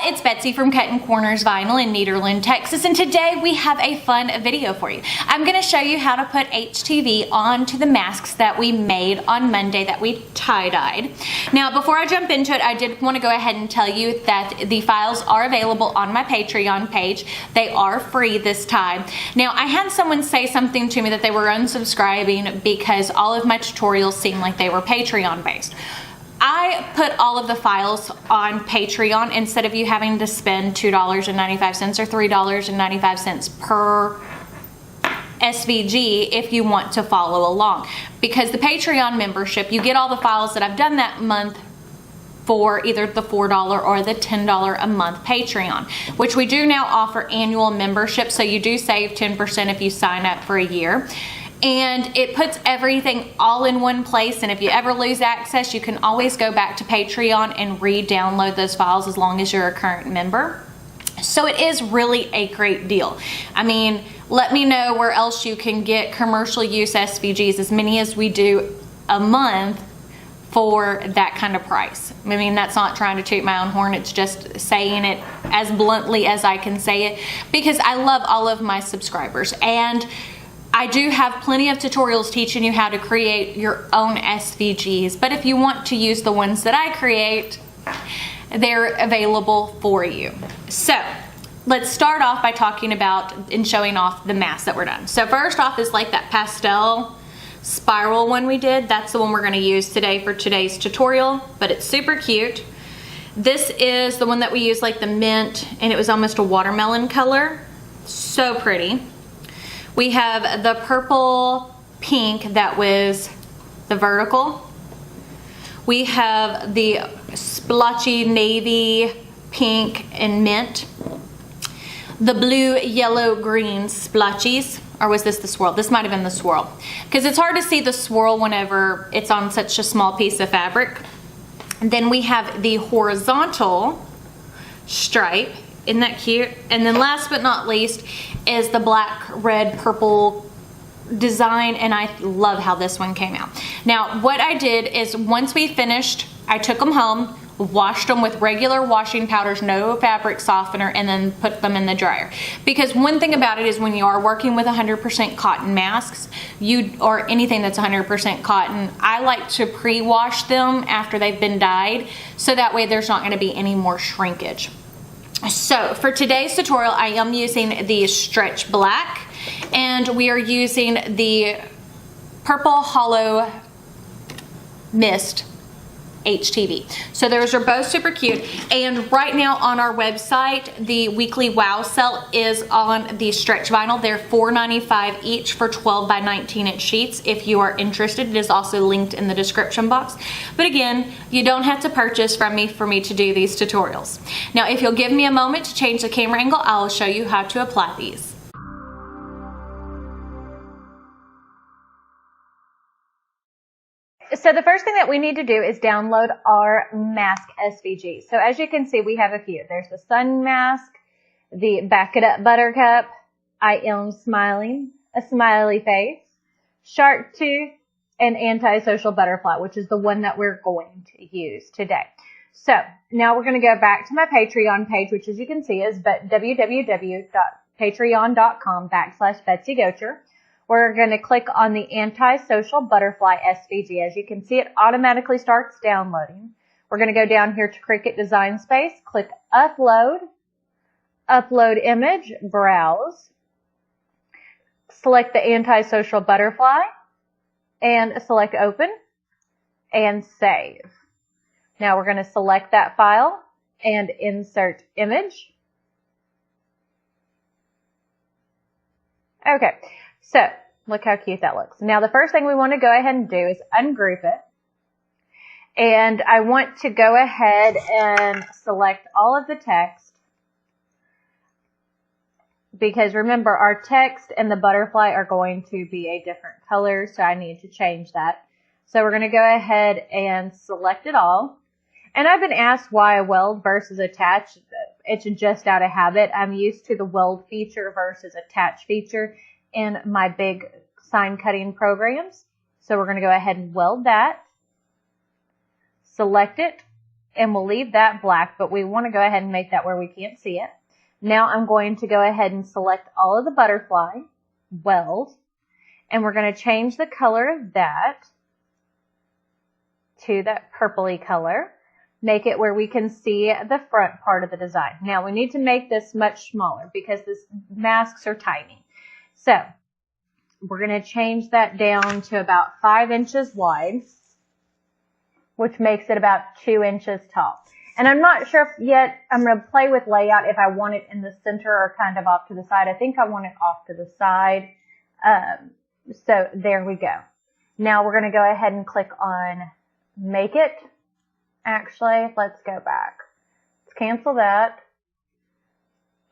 it's Betsy from Cuttin Corners Vinyl in Nederland, Texas, and today we have a fun video for you. I'm going to show you how to put HTV onto the masks that we made on Monday that we tie-dyed. Now, before I jump into it, I did want to go ahead and tell you that the files are available on my Patreon page. They are free this time. Now, I had someone say something to me that they were unsubscribing because all of my tutorials seemed like they were Patreon based. I put all of the files on Patreon instead of you having to spend $2.95 or $3.95 per SVG if you want to follow along. Because the Patreon membership, you get all the files that I've done that month for either the $4 or the $10 a month Patreon, which we do now offer annual membership, so you do save 10% if you sign up for a year. And it puts everything all in one place, and if you ever lose access, you can always go back to Patreon and re-download those files as long as you're a current member. So it is really a great deal. I mean, let me know where else you can get commercial use SVGs, as many as we do a month, for that kind of price. I mean, that's not trying to toot my own horn, it's just saying it as bluntly as I can say it, because I love all of my subscribers, and I do have plenty of tutorials teaching you how to create your own SVGs, but if you want to use the ones that I create, they're available for you. So let's start off by talking about and showing off the mask that we're done. So first off is like that pastel spiral one we did. That's the one we're going to use today for today's tutorial, but it's super cute. This is the one that we used, like the mint, and it was almost a watermelon color. So pretty. We have the purple pink that was the vertical. We have the splotchy navy pink and mint. The blue, yellow, green splotchies. Or was this the swirl? This might have been the swirl, because it's hard to see the swirl whenever it's on such a small piece of fabric. And then we have the horizontal stripe. Isn't that cute? And then last but not least is the black, red, purple design, and I love how this one came out. Now, what I did is once we finished, I took them home, washed them with regular washing powders, no fabric softener, and then put them in the dryer. Because one thing about it is when you are working with 100% cotton masks, or anything that's 100% cotton, I like to pre-wash them after they've been dyed, so that way there's not going to be any more shrinkage. So for today's tutorial, I am using the stretch black, and we are using the purple hollow mist HTV. So those are both super cute, and right now on our website the weekly wow sale is on the stretch vinyl. They're $4.95 each for 12 by 19 inch sheets. If you are interested, it is also linked in the description box. But again, you don't have to purchase from me for me to do these tutorials. Now, if you'll give me a moment to change the camera angle, I'll show you how to apply these. So the first thing that we need to do is download our mask SVG. So as you can see, we have a few. There's the sun mask, the back it up buttercup, I am smiling, a smiley face, shark tooth, and antisocial butterfly, which is the one that we're going to use today. So now we're going to go back to my Patreon page, which as you can see is www.patreon.com/BetsyGocher. We're going to click on the Antisocial Butterfly SVG. As you can see, it automatically starts downloading. We're going to go down here to Cricut Design Space, click Upload, Upload Image, Browse, select the Antisocial Butterfly, and select Open, and Save. Now we're going to select that file and insert image. Okay. So, look how cute that looks. Now, the first thing we want to go ahead and do is ungroup it. And I want to go ahead and select all of the text. Because remember, our text and the butterfly are going to be a different color, so I need to change that. So we're going to go ahead and select it all. And I've been asked why a weld versus attach. It's just out of habit. I'm used to the weld feature versus attach feature in my big sign cutting programs. So we're going to go ahead and weld that, select it, and we'll leave that black, but we want to go ahead and make that where we can't see it. Now I'm going to go ahead and select all of the butterfly, weld, and we're going to change the color of that to that purpley color. Make it where we can see the front part of the design. Now we need to make this much smaller because the masks are tiny. So we're going to change that down to about 5 inches wide, which makes it about 2 inches tall. And I'm not sure if yet, I'm going to play with layout if I want it in the center or kind of off to the side. I think I want it off to the side. So there we go. Now we're going to go ahead and click on make it. Actually, let's go back. Let's cancel that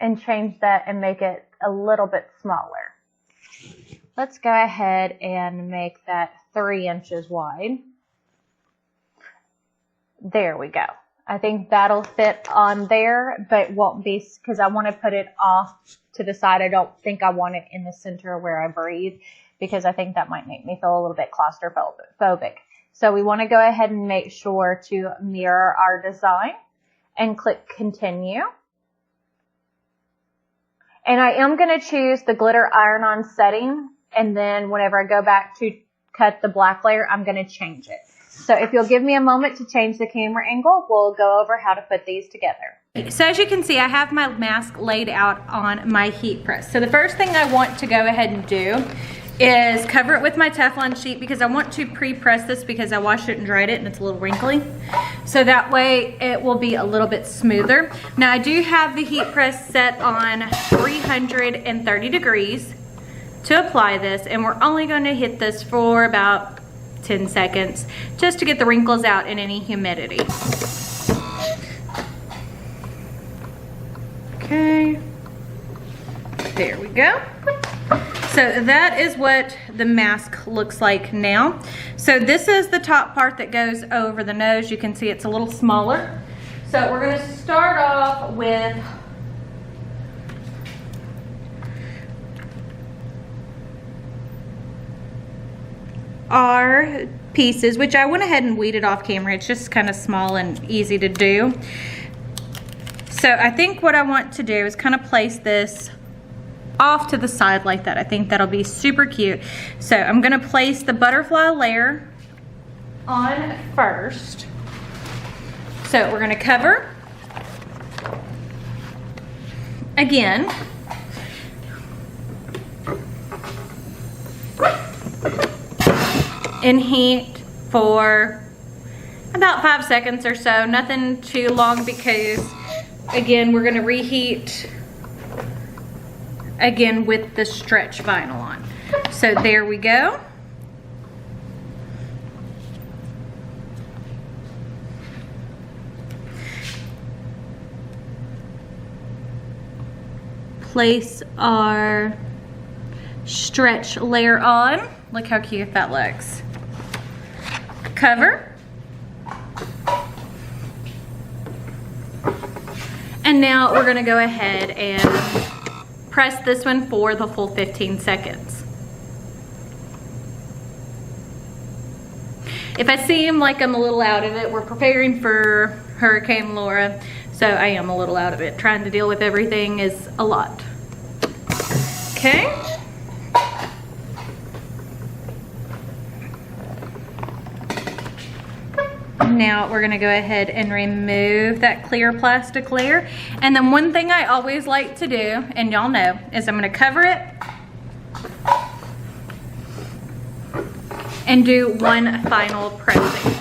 and change that and make it a little bit smaller. Let's go ahead and make that 3 inches wide. There we go. I think that'll fit on there, but won't be because I want to put it off to the side. I don't think I want it in the center where I breathe because I think that might make me feel a little bit claustrophobic. So we want to go ahead and make sure to mirror our design and click continue. And I am going to choose the glitter iron-on setting, and then whenever I go back to cut the black layer, I'm going to change it. So if you'll give me a moment to change the camera angle, we'll go over how to put these together. So as you can see, I have my mask laid out on my heat press. So the first thing I want to go ahead and do is cover it with my Teflon sheet because I want to pre-press this because I washed it and dried it and it's a little wrinkly. So that way it will be a little bit smoother. Now I do have the heat press set on 330 degrees to apply this, and we're only going to hit this for about 10 seconds just to get the wrinkles out and any humidity. Okay, there we go. So that is what the mask looks like now. So this is the top part that goes over the nose. You can see it's a little smaller. So we're going to start off with our pieces, which I went ahead and weeded off camera. It's just kind of small and easy to do. So I think what I want to do is kind of place this off to the side like that. I think that'll be super cute. So I'm going to place the butterfly layer on first. So we're going to cover again. And heat for about 5 seconds or so. Nothing too long because, again, we're going to reheat again with the stretch vinyl on. So there we go. Place our stretch layer on. Look how cute that looks. Cover. And now we're going to go ahead and press this one for the full 15 seconds. If I seem like I'm a little out of it, we're preparing for Hurricane Laura, so I am a little out of it. Trying to deal with everything is a lot. Okay. Now we're going to go ahead and remove that clear plastic layer. And then one thing I always like to do, and y'all know, is I'm going to cover it and do one final pressing.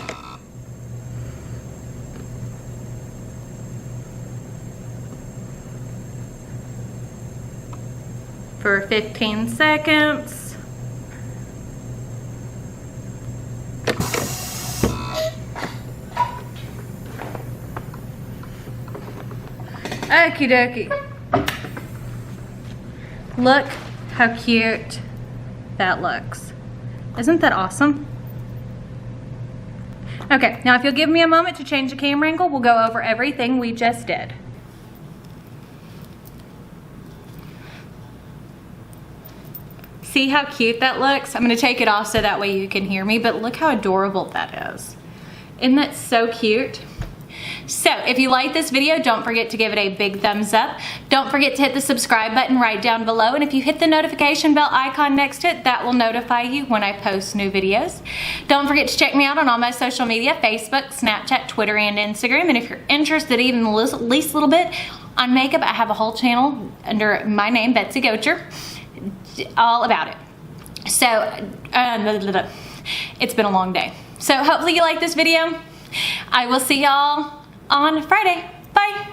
For 15 seconds. Okie dokie. Look how cute that looks. Isn't that awesome? Okay, now if you'll give me a moment to change the camera angle, we'll go over everything we just did. See how cute that looks? I'm gonna take it off so that way you can hear me, but look how adorable that is. Isn't that so cute? So if you like this video, don't forget to give it a big thumbs up. Don't forget to hit the subscribe button right down below. And if you hit the notification bell icon next to it, that will notify you when I post new videos. Don't forget to check me out on all my social media, Facebook, Snapchat, Twitter, and Instagram. And if you're interested even the least little bit on makeup, I have a whole channel under my name, Betsy Gocher, all about it. So, it's been a long day. So hopefully you like this video. I will see y'all on Friday. Bye.